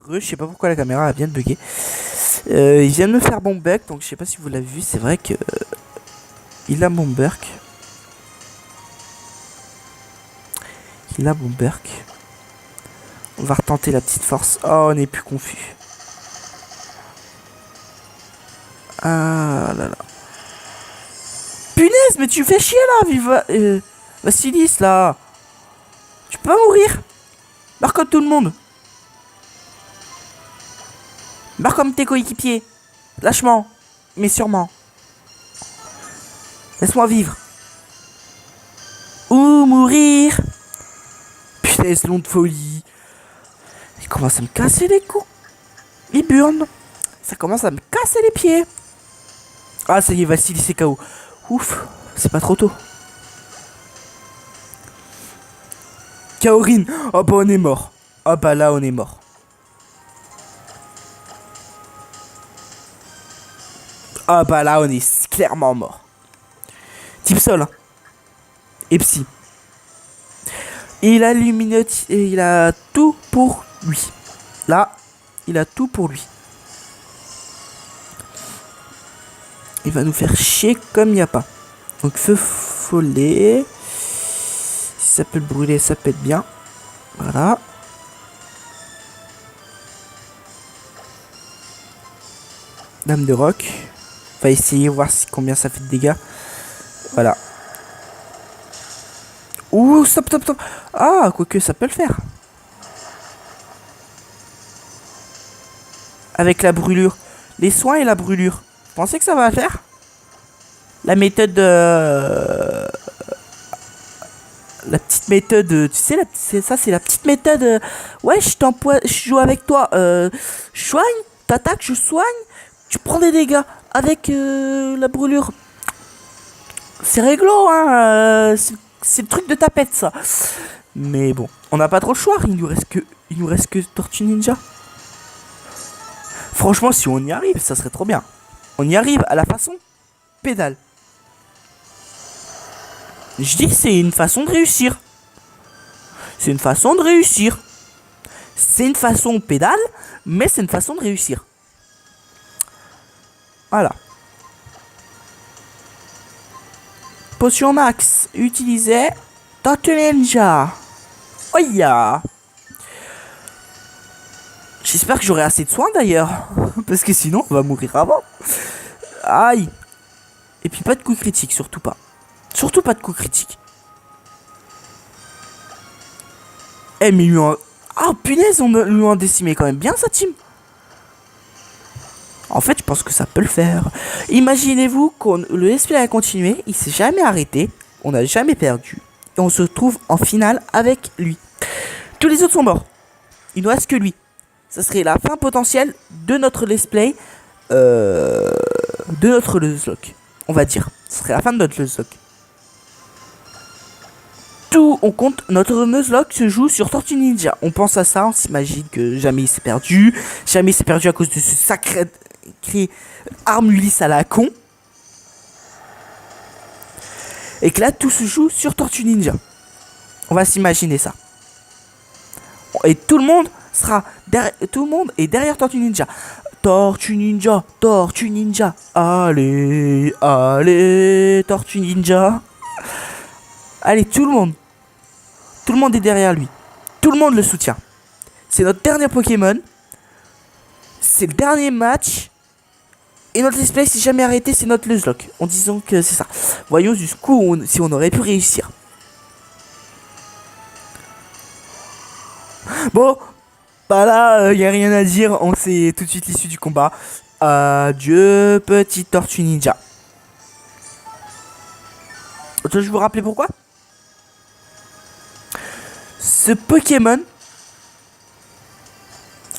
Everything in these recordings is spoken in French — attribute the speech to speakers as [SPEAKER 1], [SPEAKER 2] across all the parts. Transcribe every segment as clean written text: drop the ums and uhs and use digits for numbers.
[SPEAKER 1] Je sais pas pourquoi la caméra elle vient de bugger. Il vient de me faire bon bug, donc je sais pas si vous l'avez vu, c'est vrai que il a mon burk. Il a mon burk. On va retenter la petite force. Oh, on est plus confus. Ah là là. Punaise, mais tu fais chier là, Viva. Vassilis là. Tu peux pas mourir. Meurs comme tout le monde. Meurs comme tes coéquipiers. Lâchement. Mais sûrement. Laisse-moi vivre. Ou mourir. Putain, ce long de folie. Il commence à me casser les coups. Il burne. Ça commence à me casser les pieds. Ah, ça y est, Vassili, c'est KO. Ouf, c'est pas trop tôt. Kaorin. Oh bah on est mort. Oh bah là on est mort. Ah bah là on est clairement mort. Type sol hein. Et psy. Il a Luminati et il a tout pour lui. Là, il a tout pour lui. Il va nous faire chier comme il n'y a pas. Donc feu follet. Si ça peut le brûler, ça peut être bien. Voilà. Dame de roc. On va essayer voir si combien ça fait de dégâts. Voilà. Ouh, stop, stop, stop. Ah, quoique ça peut le faire. Avec la brûlure. Les soins et la brûlure. Vous pensez que ça va le faire? La méthode... La petite méthode... Tu sais, ça c'est la petite méthode... Ouais, je joue avec toi. Je soigne, t'attaques, je soigne. Tu prends des dégâts avec la brûlure. C'est réglo, hein. C'est le truc de tapette, ça. Mais bon, on n'a pas trop le choix. Il nous reste que Tortue Ninja. Franchement, si on y arrive, ça serait trop bien. On y arrive à la façon pédale. Je dis que c'est une façon de réussir. C'est une façon de réussir. C'est une façon pédale, mais c'est une façon de réussir. Voilà. Potion max. Utilisez Tortue Ninja. Oh yeah. J'espère que j'aurai assez de soins d'ailleurs. Parce que sinon on va mourir avant. Aïe. Et puis pas de coup critique, surtout pas. Surtout pas de coup critique. Eh mais lui en... Ah punaise, on lui a décimé quand même bien sa team. En fait, je pense que ça peut le faire. Imaginez-vous que le SP a continué, il s'est jamais arrêté, on n'a jamais perdu. Et on se retrouve en finale avec lui. Tous les autres sont morts. Il ne reste que lui. Ça serait la fin potentielle de notre let's play. De notre Nuzlocke. On va dire. Ce serait la fin de notre Nuzlocke. Tout, on compte, notre Nuzlocke se joue sur Tortue Ninja. On pense à ça, on s'imagine que jamais il s'est perdu. Jamais il s'est perdu à cause de ce sacré arme Ulysse à la con. Et que là, tout se joue sur Tortue Ninja. On va s'imaginer ça. Et tout le monde sera derrière, tout le monde est derrière Tortue Ninja. Tortue Ninja, Tortue Ninja. Allez, allez, Tortue Ninja. Allez, tout le monde. Tout le monde est derrière lui. Tout le monde le soutient. C'est notre dernier Pokémon. C'est le dernier match. Et notre display s'est jamais arrêté, c'est notre Nuzlocke. En disant que c'est ça. Voyons jusqu'où si on aurait pu réussir. Bon, bah là, y a rien à dire. On sait tout de suite l'issue du combat. Adieu, petite Tortue Ninja. Je vais vous rappeler pourquoi. Ce Pokémon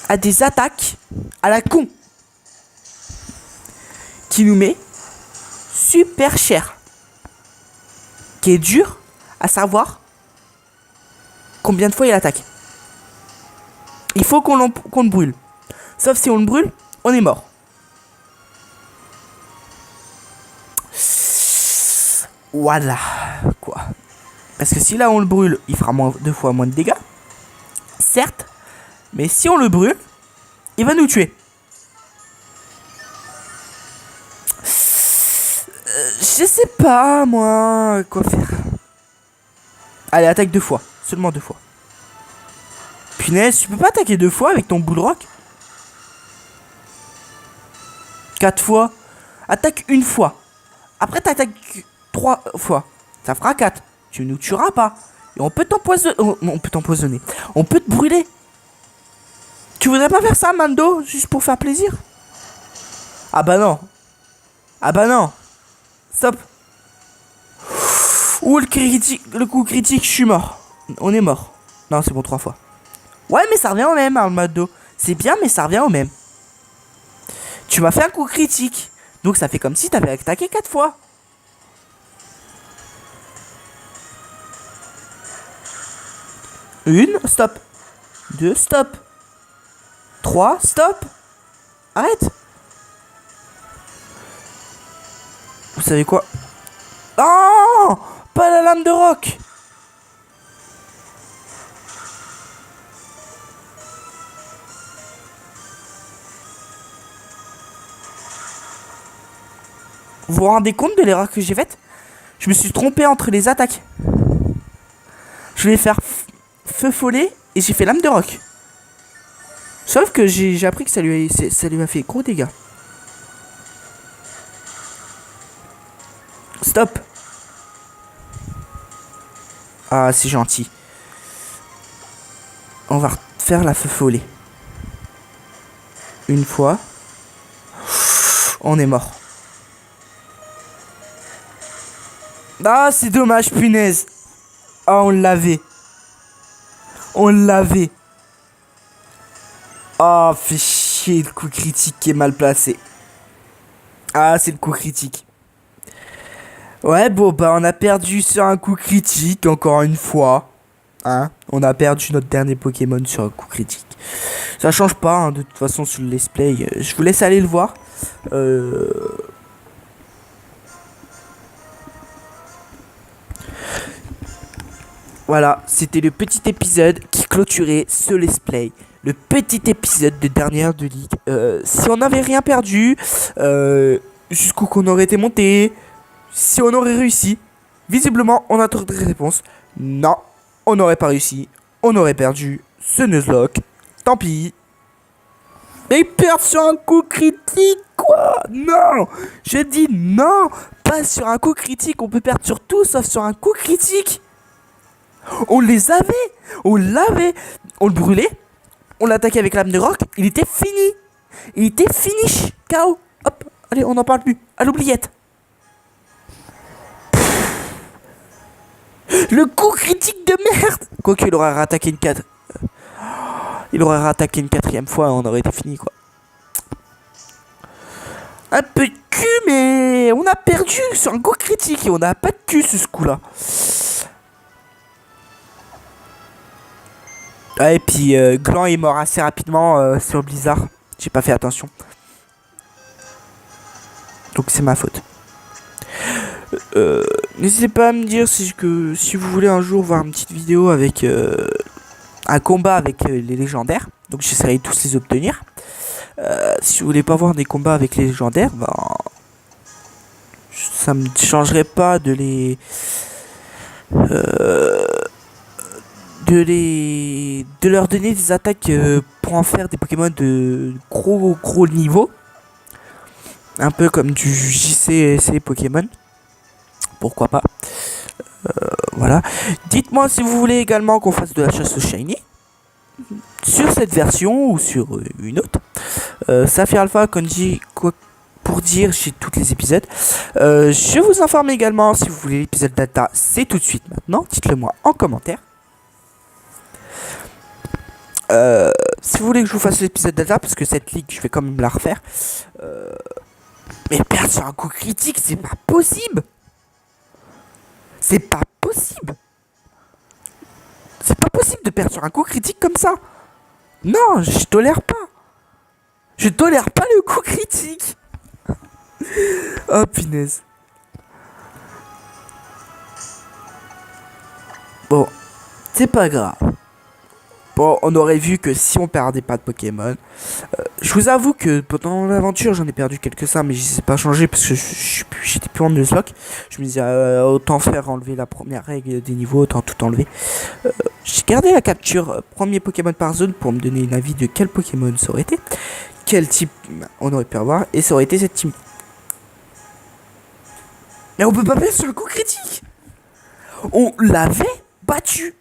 [SPEAKER 1] a des attaques à la con qui nous met super cher, qui est dur à savoir combien de fois il attaque. Il faut qu'on le brûle. Sauf si on le brûle, on est mort. Voilà quoi. Parce que si là on le brûle, il fera 2 fois moins de dégâts. Certes. Mais si on le brûle, Il va nous tuer. Je sais pas, moi, quoi faire. Allez, attaque 2 fois. Seulement 2 fois. Punaise, tu peux pas attaquer 2 fois avec ton bullrock? 4 fois. Attaque 1 fois. Après, t'attaques 3 fois. Ça fera 4. Tu nous tueras pas. Et on peut t'empoisonner. On peut t'empoisonner. On peut te brûler. Tu voudrais pas faire ça, Mando? Juste pour faire plaisir? Ah bah non. Ah bah non. Stop. Ouh, le coup critique, je suis mort. On est mort. Non, c'est bon, 3 fois. Ouais, mais ça revient au même, hein, Mando. C'est bien, mais ça revient au même. Tu m'as fait un coup critique. Donc ça fait comme si t'avais attaqué 4 fois. Une, stop. 2, stop. 3, stop. Arrête. Vous savez quoi? Oh, pas la lame de roc. Vous vous rendez compte de l'erreur que j'ai faite? Je me suis trompé entre les attaques. Je voulais faire feu follet et j'ai fait lame de roc. Sauf que j'ai appris que ça lui a fait gros dégâts. Stop. Ah, c'est gentil. On va faire la feu follet. Une fois. On est mort. Ah, c'est dommage, punaise. Ah, on l'avait. On l'avait. Ah, fait chier, le coup critique qui est mal placé. Ah, c'est le coup critique. Ouais, bon, bah, on a perdu sur un coup critique, encore une fois. Hein, on a perdu notre dernier Pokémon sur un coup critique. Ça change pas, hein, de toute façon, sur le let's play. Je vous laisse aller le voir. Voilà, c'était le petit épisode qui clôturait ce let's play. Le petit épisode de dernière de ligue. Si on n'avait rien perdu, jusqu'où qu'on aurait été monté, si on aurait réussi, visiblement on a trouvé des réponses. Non, on n'aurait pas réussi, on aurait perdu ce Nuzlocke. Tant pis. Et perdre sur un coup critique, quoi? Non, je dis non, pas sur un coup critique. On peut perdre sur tout sauf sur un coup critique. On les avait, on l'avait, on le brûlait, on l'attaquait avec l'âme de roc, il était fini. Il était finish, KO. Hop, allez, on n'en parle plus, à l'oubliette. Le coup critique de merde. Quoique il aurait rattaqué une 4. Il aurait rattaqué une 4ème fois, on aurait été fini, quoi. Un peu de cul, mais on a perdu sur un coup critique et on n'a pas de cul ce coup-là. Ouais, et puis Gland est mort assez rapidement sur Blizzard. J'ai pas fait attention. Donc c'est ma faute. N'hésitez pas à me dire si vous voulez un jour voir une petite vidéo avec un combat avec les légendaires. Donc j'essaierai de tous les obtenir. Si vous voulez pas voir des combats avec les légendaires, ben, ça me changerait pas de leur donner des attaques pour en faire des Pokémon de gros niveau. Un peu comme du JCC Pokémon. Pourquoi pas. Voilà. Dites-moi si vous voulez également qu'on fasse de la chasse au Shiny. Sur cette version ou sur une autre. Saphir Alpha, Konji, quoi pour dire, j'ai tous les épisodes. Je vous informe également si vous voulez l'épisode data, c'est tout de suite maintenant. Dites-le moi en commentaire. Si vous voulez que je vous fasse l'épisode data, parce que cette ligue, je vais quand même la refaire. Mais perdre sur un coup critique, c'est pas possible. C'est pas possible. C'est pas possible de perdre sur un coup critique comme ça. Non, je tolère pas. Je tolère pas le coup critique. Oh punaise. Bon, c'est pas grave. Bon, on aurait vu que si on perdait pas de Pokémon, je vous avoue que pendant l'aventure j'en ai perdu quelques-uns, mais je sais pas changé parce que j'étais plus en Nuzlocke. Je me disais autant faire enlever la première règle des niveaux, autant tout enlever. J'ai gardé la capture premier Pokémon par zone pour me donner un avis de quel Pokémon ça aurait été, quel type on aurait pu avoir, et ça aurait été cette team. Mais on peut pas perdre sur le coup critique. On l'avait battu.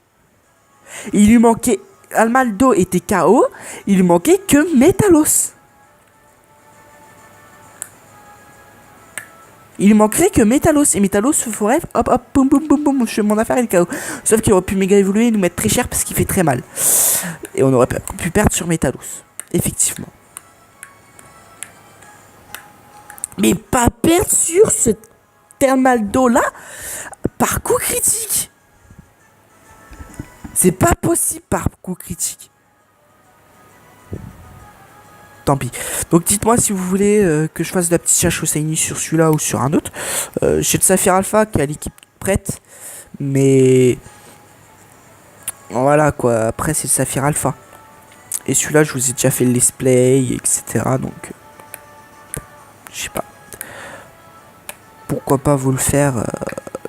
[SPEAKER 1] Il lui manquait. Almaldo était KO. Il lui manquait que Metalos. Il lui manquerait que Metalos. Et Metalos ferait hop hop boum boum boum boum. Je fais mon affaire et le KO. Sauf qu'il aurait pu méga évoluer et nous mettre très cher parce qu'il fait très mal. Et on aurait pu perdre sur Metalos. Effectivement. Mais pas perdre sur ce Almaldo là par coup critique. C'est pas possible par coup critique. Tant pis. Donc dites-moi si vous voulez que je fasse de la petite chasse au Shiny sur celui-là ou sur un autre. J'ai le Saphir Alpha qui a l'équipe prête. Mais voilà quoi. Après c'est le Saphir Alpha. Et celui-là je vous ai déjà fait le let's play, etc. Donc je sais pas. Pourquoi pas vous le faire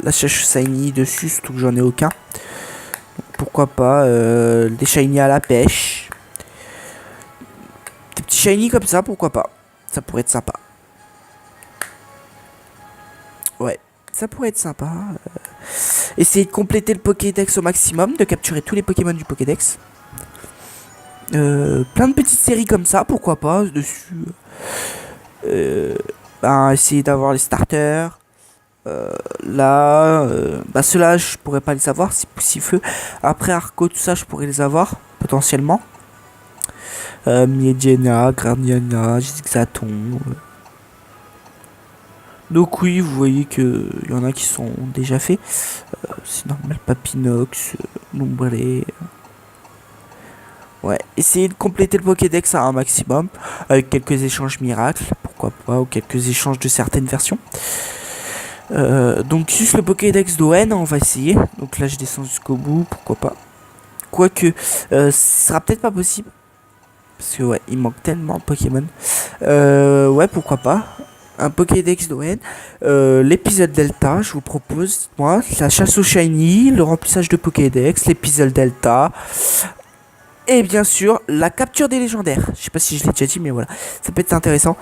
[SPEAKER 1] la chasse au Shiny dessus, surtout que j'en ai aucun. Pourquoi pas des shiny à la pêche. Des petits shiny comme ça, pourquoi pas. Ça pourrait être sympa. Ouais, ça pourrait être sympa. Essayer de compléter le Pokédex au maximum, de capturer tous les Pokémon du Pokédex. Plein de petites séries comme ça, pourquoi pas, dessus. Essayer d'avoir les starters. Ceux-là je pourrais pas les avoir, c'est Poussifeu. Après Arco, tout ça je pourrais les avoir potentiellement. Miedjena, Grandiana, Zigzaton. Donc oui, vous voyez que il y en a qui sont déjà faits. C'est normal, Papinox, Lombré. Ouais, essayez de compléter le Pokédex à un maximum avec quelques échanges miracles, pourquoi pas, ou quelques échanges de certaines versions. Donc juste le Pokédex d'ON, on va essayer. Donc là je descends jusqu'au bout, pourquoi pas. Quoique, ce sera peut-être pas possible. Parce que ouais, il manque tellement de Pokémon. Ouais, pourquoi pas. Un Pokédex d'ON. L'épisode Delta, je vous propose, moi, la chasse au Shiny, le remplissage de Pokédex, l'épisode Delta. Et bien sûr, la capture des légendaires. Je sais pas si je l'ai déjà dit, mais voilà. Ça peut être intéressant.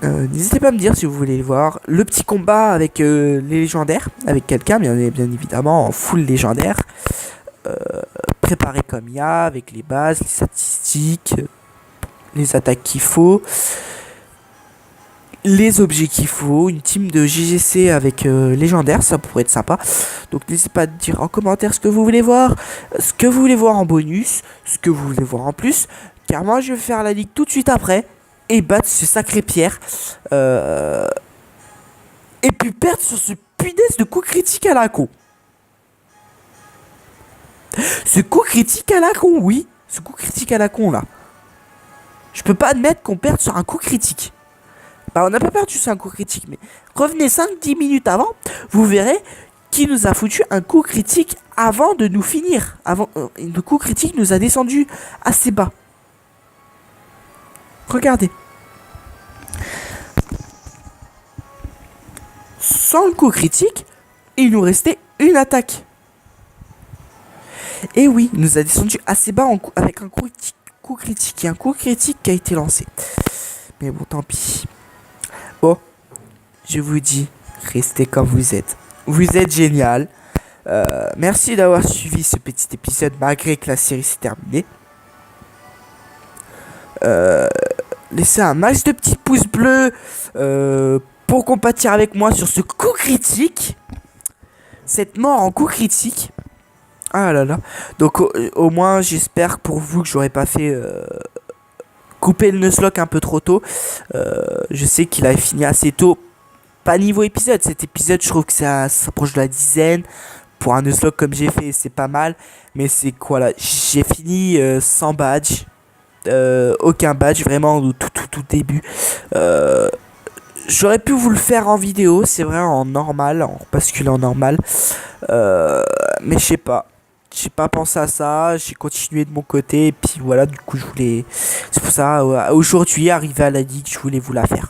[SPEAKER 1] N'hésitez pas à me dire si vous voulez le voir. Le petit combat avec les légendaires, avec quelqu'un, bien évidemment, en full légendaire. Préparé comme il y a, avec les bases, les statistiques, les attaques qu'il faut, les objets qu'il faut, une team de JGC avec légendaire, ça pourrait être sympa. Donc n'hésitez pas à dire en commentaire ce que vous voulez voir, ce que vous voulez voir en bonus, ce que vous voulez voir en plus, car moi je vais faire la ligue tout de suite après. Et battre ce sacré Pierre. Et puis perdre sur ce punaise de coup critique à la con. Ce coup critique à la con, oui. Ce coup critique à la con là. Je peux pas admettre qu'on perde sur un coup critique. Bah on n'a pas perdu sur un coup critique. Mais revenez 5-10 minutes avant. Vous verrez qui nous a foutu un coup critique avant de nous finir. Le coup critique nous a descendu assez bas. Regardez. Sans le coup critique, il nous restait une attaque. Et oui, il nous a descendu assez bas avec un coup critique. Et un coup critique qui a été lancé. Mais bon, tant pis. Bon, je vous dis, restez comme vous êtes. Vous êtes génial. Merci d'avoir suivi ce petit épisode malgré que la série s'est terminée. Laissez un max de petits pouces bleus pour compatir avec moi sur ce coup critique. Cette mort en coup critique. Ah là là. Donc au moins j'espère pour vous que j'aurais pas fait couper le Nuzlocke un peu trop tôt. Je sais qu'il a fini assez tôt. Pas niveau épisode. Cet épisode je trouve que ça s'approche de la dizaine. Pour un Nuzlocke comme j'ai fait c'est pas mal. Mais c'est quoi là. J'ai fini sans badge. Aucun badge vraiment au tout début. J'aurais pu vous le faire en vidéo, c'est vrai, en normal, en basculant en normal. Mais je sais pas. j'ai pas pensé à ça, j'ai continué de mon côté, et puis voilà, du coup, c'est pour ça, aujourd'hui, arrivé à la ligue, je voulais vous la faire.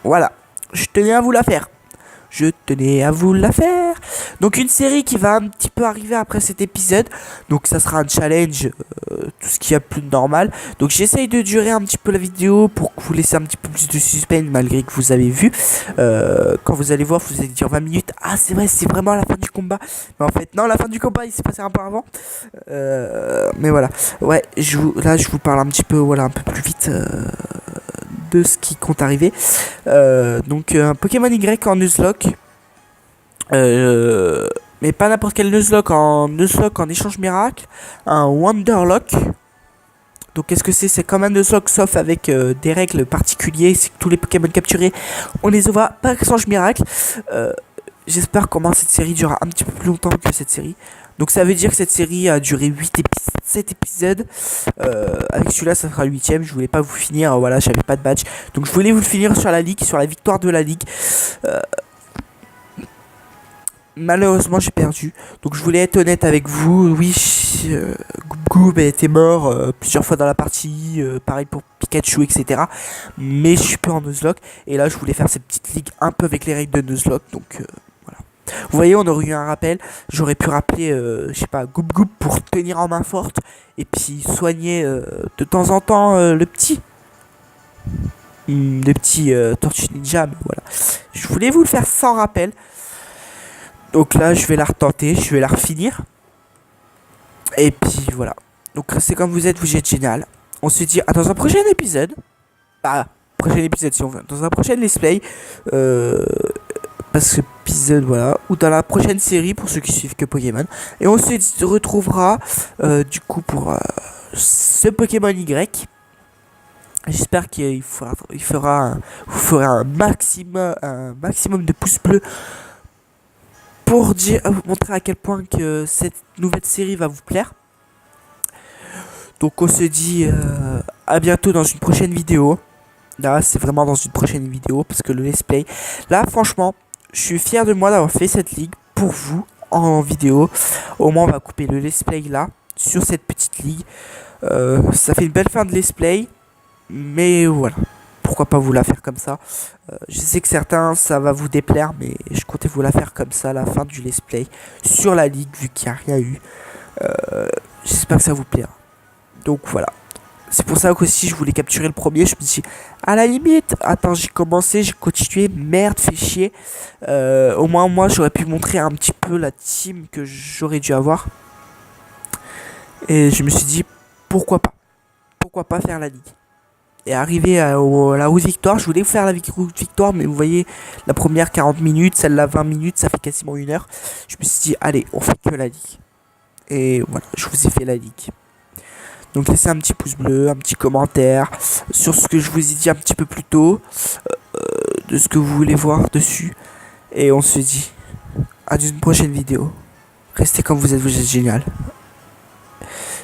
[SPEAKER 1] Voilà, je tenais à vous la faire. Je tenais à vous la faire. Donc une série qui va un petit peu arriver après cet épisode. Donc ça sera un challenge, tout ce qu'il y a plus de normal. Donc j'essaye de durer un petit peu la vidéo pour vous laisser un petit peu plus de suspense malgré que vous avez vu. Quand vous allez voir, vous allez dire 20 minutes. Ah c'est vrai, c'est vraiment la fin du combat. Mais en fait non, la fin du combat il s'est passé un peu avant. Mais voilà. Ouais, là je vous parle un petit peu, voilà, un peu plus vite. De ce qui compte arriver. Donc un Pokémon Y en Nuzlocke. Mais pas n'importe quel Nuzlocke, en échange miracle. Un Wonderlock. Donc qu'est-ce que c'est? C'est comme un Nuzlocke sauf avec des règles particulières. C'est que tous les Pokémon capturés, on les envoie par échange miracle. J'espère comment cette série durera un petit peu plus longtemps que cette série. Donc ça veut dire que cette série a duré 7 épisodes. Avec celui-là, ça sera le 8ème. Je voulais pas vous finir, voilà, j'avais pas de badge. Donc je voulais vous le finir sur la ligue, sur la victoire de la ligue. Malheureusement, j'ai perdu. Donc je voulais être honnête avec vous. Oui, Goob était mort plusieurs fois dans la partie. Pareil pour Pikachu, etc. Mais je suis pas en Nuzlocke. Et là, je voulais faire cette petite ligue un peu avec les règles de Nuzlocke. Donc voilà. Vous voyez, on aurait eu un rappel. J'aurais pu rappeler, je sais pas, Goob pour tenir en main forte. Et puis soigner de temps en temps le petit. Tortue Ninja. Mais voilà. Je voulais vous le faire sans rappel. Donc là, je vais la retenter, je vais la refinir. Et puis voilà. Donc restez comme vous êtes génial. On se dit à dans un prochain épisode. Prochain épisode si on veut. Dans un prochain let's play. Parce que épisode, voilà. Ou dans la prochaine série pour ceux qui suivent que Pokémon. Et on se retrouvera du coup pour ce Pokémon Y. J'espère qu'il vous fera un maximum de pouces bleus pour vous montrer à quel point que cette nouvelle série va vous plaire. Donc on se dit à bientôt dans une prochaine vidéo. Là c'est vraiment dans une prochaine vidéo parce que le let's play, là franchement je suis fier de moi d'avoir fait cette ligue pour vous en vidéo. Au moins on va couper le let's play là sur cette petite ligue. Ça fait une belle fin de let's play. Mais voilà, pourquoi pas vous la faire comme ça. Je sais que certains ça va vous déplaire, mais je comptais vous la faire comme ça à la fin du let's play sur la ligue vu qu'il n'y a rien eu. J'espère que ça vous plaira. Donc voilà, c'est pour ça qu'aussi je voulais capturer le premier. Je me dis à la limite, attends, j'ai commencé, j'ai continué, merde, fait chier. Au moins moi j'aurais pu montrer un petit peu la team que j'aurais dû avoir. Et je me suis dit pourquoi pas faire la ligue. Et arrivé à la route victoire, je voulais vous faire la route victoire, mais vous voyez, la première 40 minutes, celle-là 20 minutes, ça fait quasiment 1 heure. Je me suis dit, allez, on fait que la ligue. Et voilà, je vous ai fait la ligue. Donc laissez un petit pouce bleu, un petit commentaire sur ce que je vous ai dit un petit peu plus tôt, de ce que vous voulez voir dessus. Et on se dit à une prochaine vidéo. Restez comme vous êtes génial.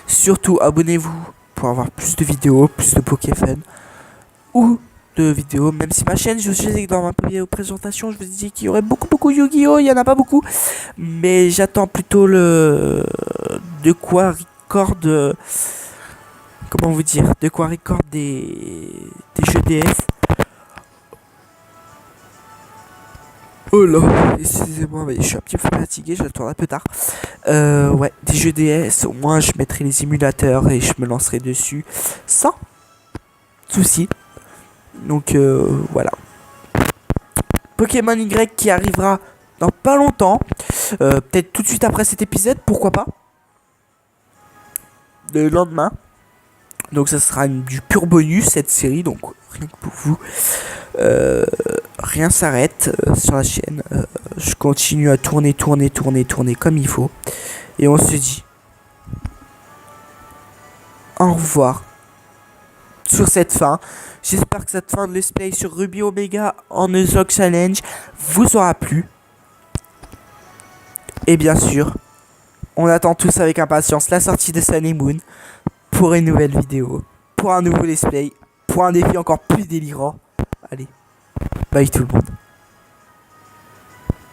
[SPEAKER 1] Surtout, abonnez-vous pour avoir plus de vidéos, plus de Pokéfun ou de vidéos, même si ma chaîne, je sais que dans ma vidéo présentation, je vous ai dit qu'il y aurait beaucoup Yu-Gi-Oh, il y en a pas beaucoup, mais j'attends plutôt de quoi record des jeux DS. Oh là, excusez-moi, mais je suis un petit peu fatigué, je tourne un peu tard. Ouais, des jeux DS, au moins je mettrai les émulateurs et je me lancerai dessus sans souci. Donc voilà. Pokémon Y qui arrivera dans pas longtemps. Peut-être tout de suite après cet épisode, pourquoi pas. Le lendemain. Donc ça sera du pur bonus cette série, donc rien que pour vous. Rien s'arrête sur la chaîne. Je continue à tourner comme il faut. Et on se dit au revoir sur cette fin. J'espère que cette fin de let's play sur Ruby Omega en Nuzlocke Challenge vous aura plu. Et bien sûr, on attend tous avec impatience la sortie de Sun et Moon pour une nouvelle vidéo, pour un nouveau let's play, pour un défi encore plus délirant. Allez, bye tout le monde.